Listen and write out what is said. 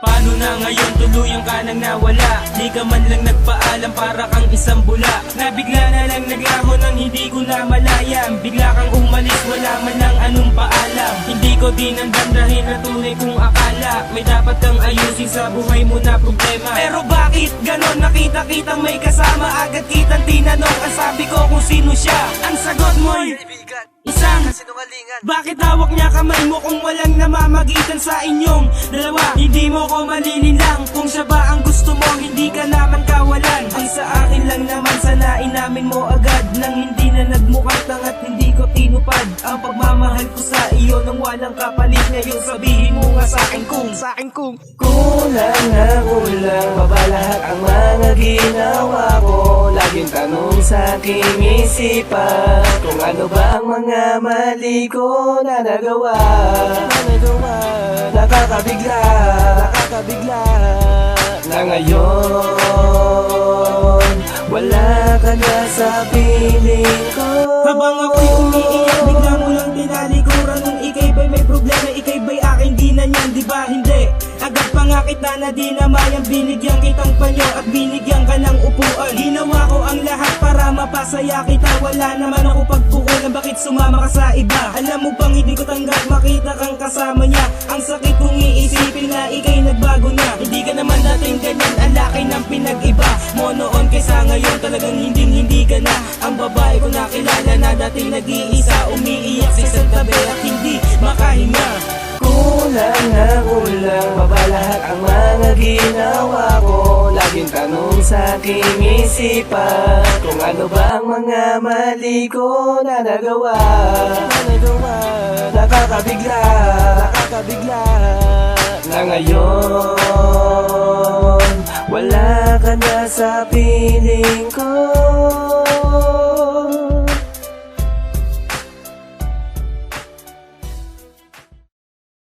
Paano na ngayon, tuluyang ka nang nawala? Di ka man lang nagpaalam, para kang isang bula. Nabigla na lang naglaho nang hindi ko na malayang. Bigla kang umalis, wala man lang anong paalam. Hindi ko dinandam dahil na tunay kong akala may dapat kang ayusin sa buhay mo na problema. Pero bakit ganon? Nakita-kitang may kasama, agad kitang tinanong. Ang sabi ko kung sino siya, ang sagot mo'y isang sinungalingan. bakit hawak niya kamay mo kung walang namamagitan sa inyong dalawa? Hindi mo ko malilinlang kung siya ba ang gusto mo, hindi ka naman kawalan. Ang sa akin lang naman, sana inamin mo agad nang hindi na nagmukhang tangat, hindi ko tinupad ang pagmamahal ko sa iyo nang walang kapalit. Ngayon sabihin mo nga sa akin kung Kulang na kulang pa ba lahat ang mga ginawa ko? Laging tanong sa aking isipan kung ano ba ang mga mali ko na nagawa. Nakakabigla na ngayon wala ka na sa piling ko. habang ako'y umiiyak, bigla mo lang tinalikuran. Kung ika'y ba'y may problema, ika'y ba'y aking di na niyan, di ba hindi? Agad pa nga kita na dinamayang, binigyan kitang panyo at binigyan ka ng upuan. Ginawa ko ang lahat para mapasaya kita, wala naman ako pagpukulan, bakit sumama ka sa iba? Alam mo bang hindi ko tanggap makita kang kasama niya? Ang sakit kong iisipin na ika'y nagbago na. Hindi ka naman dating ganyan, ang laki ng pinag-iba mo noon kaysa ngayon, talagang hindi ka na ang babae ko nakilala na dating nag-iisa, umiiyak sa isang tabi at hindi makahinga. Kulang na kulang pa ba lahat ang mga ginawa ko? Laging tanong sa aking isipan kung ano ba ang mga mali ko na nagawa. Nakakabigla na ngayon wala ka na sa piling ko.